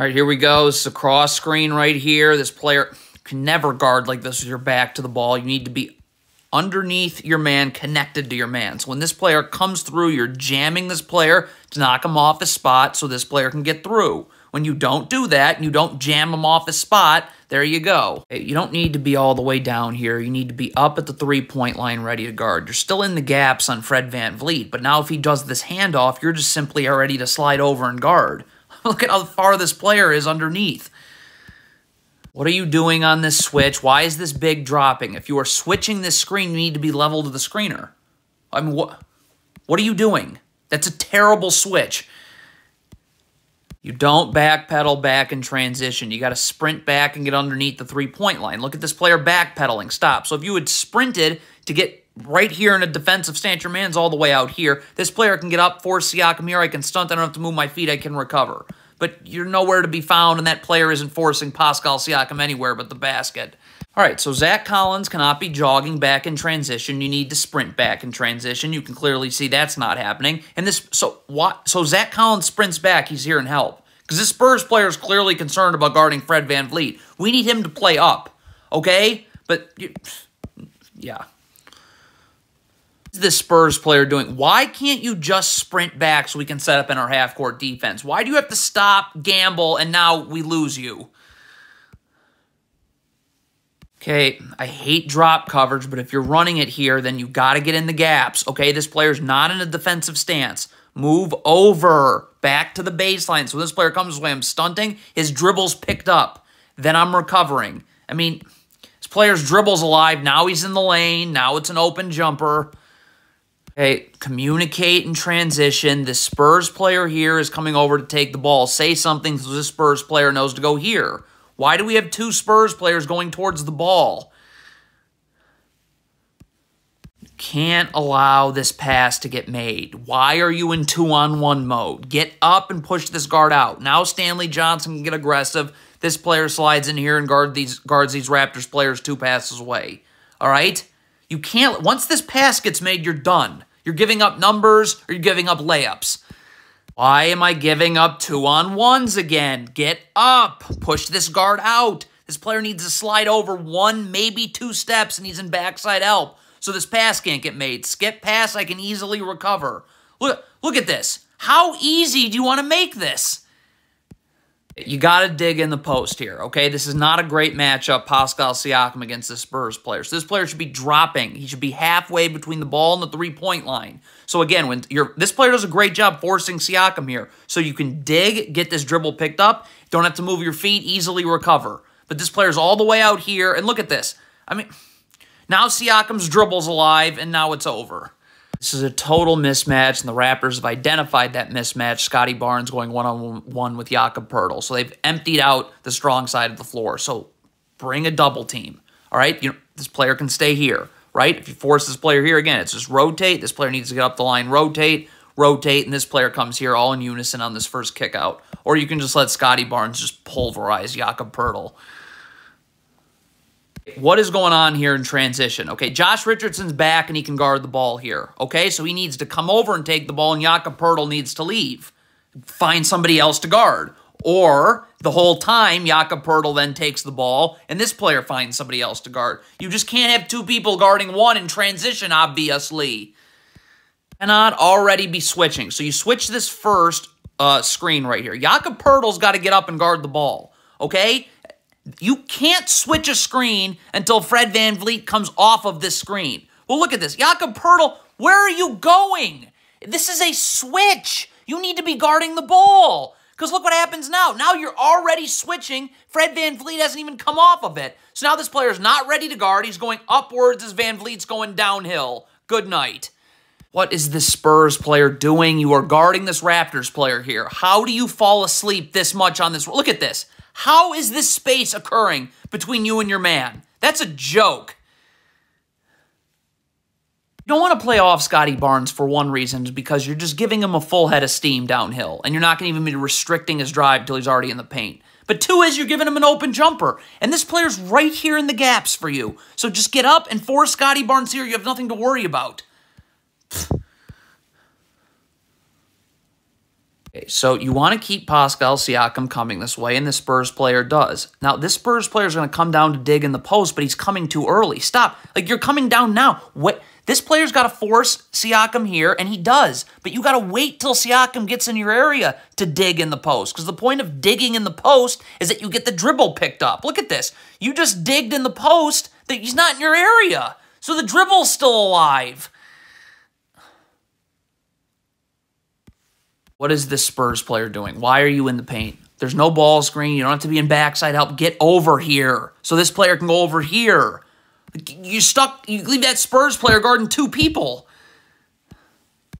All right, here we go. This is a cross screen right here. This player can never guard like this with your back to the ball. You need to be underneath your man, connected to your man. So when this player comes through, you're jamming this player to knock him off his spot so this player can get through. When you don't do that and you don't jam him off his spot, there you go. You don't need to be all the way down here. You need to be up at the three-point line ready to guard. You're still in the gaps on Fred VanVleet, but now if he does this handoff, you're just simply ready to slide over and guard. Look at how far this player is underneath. What are you doing on this switch? Why is this big dropping? If you are switching this screen, you need to be level to the screener. I mean, what are you doing? That's a terrible switch. You don't backpedal back in transition. You got to sprint back and get underneath the three-point line. Look at this player backpedaling. Stop. So if you had sprinted to get right here in a defensive stance, your man's all the way out here. This player can get up, force Siakam here. I can stunt. I don't have to move my feet. I can recover. But you're nowhere to be found, and that player isn't forcing Pascal Siakam anywhere but the basket. All right, so Zach Collins cannot be jogging back in transition. You need to sprint back in transition. You can clearly see that's not happening. And this, so Zach Collins sprints back. He's here and help. Because this Spurs player is clearly concerned about guarding Fred VanVleet. We need him to play up, okay? But, yeah. What is this Spurs player doing? Why can't you just sprint back so we can set up in our half-court defense? Why do you have to stop, gamble, and now we lose you? Okay, I hate drop coverage, but if you're running it here, then you got to get in the gaps. Okay, this player's not in a defensive stance. Move over, back to the baseline. So this player comes this way, I'm stunting, his dribble's picked up. Then I'm recovering. I mean, this player's dribble's alive. Now he's in the lane. Now it's an open jumper. Okay, communicate in transition. The Spurs player here is coming over to take the ball. Say something so this Spurs player knows to go here. Why do we have two Spurs players going towards the ball? You can't allow this pass to get made. Why are you in 2-on-1 mode? Get up and push this guard out. Now Stanley Johnson can get aggressive. This player slides in here and guards these Raptors players 2 passes away. All right? You can't, once this pass gets made, you're done. You're giving up numbers or you're giving up layups. Why am I giving up 2-on-1s again? Get up. Push this guard out. This player needs to slide over 1, maybe 2 steps, and he's in backside help. So this pass can't get made. Skip pass, I can easily recover. Look at this. How easy do you want to make this? You got to dig in the post here, okay? This is not a great matchup, Pascal Siakam against the Spurs player. So this player should be dropping. He should be halfway between the ball and the three-point line. So again, when this player does a great job forcing Siakam here. So you can dig, get this dribble picked up, don't have to move your feet, easily recover. But this player's all the way out here, and look at this. I mean, now Siakam's dribble's alive, and now it's over. This is a total mismatch, and the Raptors have identified that mismatch. Scotty Barnes going one-on-one with Jakob Poeltl. So they've emptied out the strong side of the floor. So bring a double team. All right? This player can stay here, right? If you force this player here again, it's just rotate. This player needs to get up the line, rotate, and this player comes here all in unison on this first kick out. Or you can just let Scotty Barnes just pulverize Jakob Poeltl. What is going on here in transition? Okay, Josh Richardson's back and he can guard the ball here. Okay, so he needs to come over and take the ball and Jakob Poeltl needs to leave. Find somebody else to guard. Or the whole time, Jakob Poeltl then takes the ball and this player finds somebody else to guard. You just can't have 2 people guarding 1 in transition, obviously. Cannot already be switching. So you switch this first screen right here. Jakob Poeltl's got to get up and guard the ball. Okay? You can't switch a screen until Fred VanVleet comes off of this screen. Well, look at this. Jakob Poeltl, where are you going? This is a switch. You need to be guarding the ball. Because look what happens now. Now you're already switching. Fred VanVleet hasn't even come off of it. So now this player's not ready to guard. He's going upwards as VanVleet's going downhill. Good night. What is this Spurs player doing? You are guarding this Raptors player here. How do you fall asleep this much on this? Look at this. How is this space occurring between you and your man? That's a joke. You don't want to play off Scotty Barnes for one reason, is because you're just giving him a full head of steam downhill, and you're not going to even be restricting his drive till he's already in the paint. But 2 is you're giving him an open jumper, and this player's right here in the gaps for you. So just get up and force Scotty Barnes here. You have nothing to worry about. Okay, so you want to keep Pascal Siakam coming this way, and the Spurs player does. Now, this Spurs player is going to come down to dig in the post, but he's coming too early. Stop. Like, you're coming down now. What? This player's got to force Siakam here, and he does. But you got to wait till Siakam gets in your area to dig in the post, because the point of digging in the post is that you get the dribble picked up. Look at this. You just digged in the post that he's not in your area, so the dribble's still alive. What is this Spurs player doing? Why are you in the paint? There's no ball screen. You don't have to be in backside help. Get over here so this player can go over here. You leave that Spurs player guarding two people.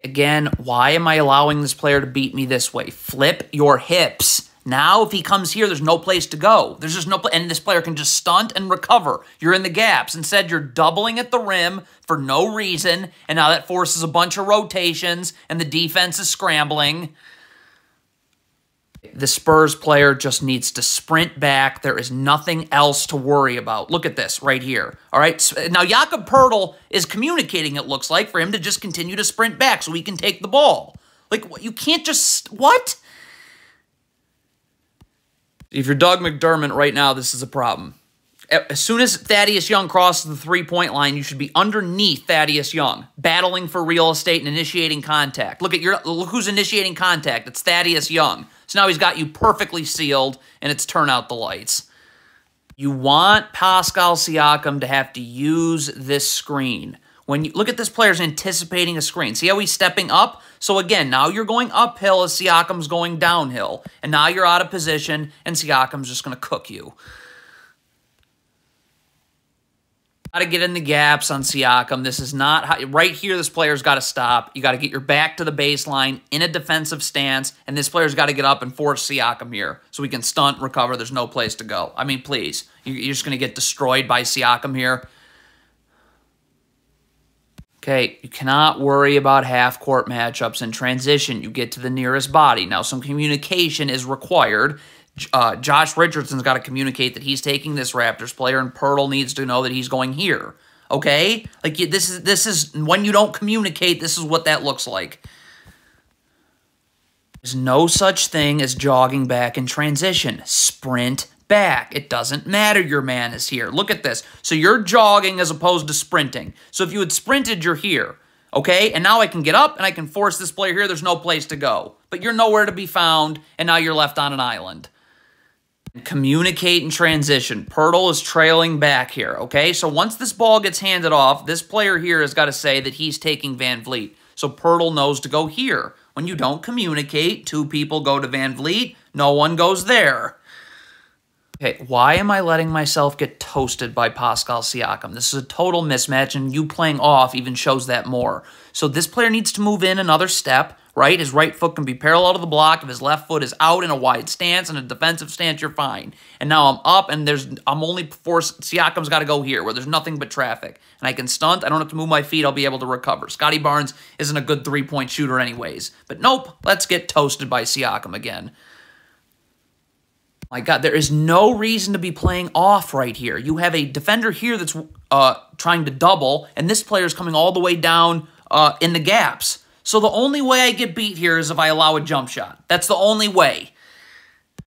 Again, why am I allowing this player to beat me this way? Flip your hips. Now, if he comes here, there's no place to go. There's just no place, and this player can just stunt and recover. You're in the gaps. Instead, you're doubling at the rim for no reason, and now that forces a bunch of rotations, and the defense is scrambling. The Spurs player just needs to sprint back. There is nothing else to worry about. Look at this right here. All right. Now, Jakob Poeltl is communicating, it looks like, for him to just continue to sprint back so he can take the ball. Like, you can't just... What? If you're Doug McDermott right now, this is a problem. As soon as Thaddeus Young crosses the three-point line, you should be underneath Thaddeus Young, battling for real estate and initiating contact. Look who's initiating contact. It's Thaddeus Young. So now he's got you perfectly sealed, and it's turn out the lights. You want Pascal Siakam to have to use this screen. When you look at this player's anticipating a screen. See how he's stepping up? So again, now you're going uphill as Siakam's going downhill. And now you're out of position, and Siakam's just going to cook you. Got to get in the gaps on Siakam. This is not how, right here, this player's got to stop. You got to get your back to the baseline in a defensive stance, and this player's got to get up and force Siakam here so we can stunt, recover. There's no place to go. I mean, please. You're just going to get destroyed by Siakam here. Okay, you cannot worry about half-court matchups. In transition, you get to the nearest body. Now, some communication is required. Josh Richardson's got to communicate that he's taking this Raptors player, and Poeltl needs to know that he's going here. Okay? Like, this is when you don't communicate, this is what that looks like. There's no such thing as jogging back in transition. Sprint back. It doesn't matter your man is here. Look at this. So you're jogging as opposed to sprinting. So if you had sprinted, you're here. Okay? And now I can get up and I can force this player here. There's no place to go. But you're nowhere to be found, and now you're left on an island. Communicate and transition. Poeltl is trailing back here, okay? So once this ball gets handed off, this player here has got to say that he's taking Van Vliet. So Poeltl knows to go here. When you don't communicate, two people go to Van Vliet, no one goes there. Okay, why am I letting myself get toasted by Pascal Siakam? This is a total mismatch, and you playing off even shows that more. So this player needs to move in another step, right? His right foot can be parallel to the block. If his left foot is out in a wide stance and a defensive stance, you're fine. And now I'm up, and I'm only forced. Siakam's got to go here where there's nothing but traffic. And I can stunt. I don't have to move my feet. I'll be able to recover. Scotty Barnes isn't a good three-point shooter anyways. But nope, let's get toasted by Siakam again. My God, there is no reason to be playing off right here. You have a defender here that's trying to double, and this player is coming all the way down in the gaps. So the only way I get beat here is if I allow a jump shot. That's the only way.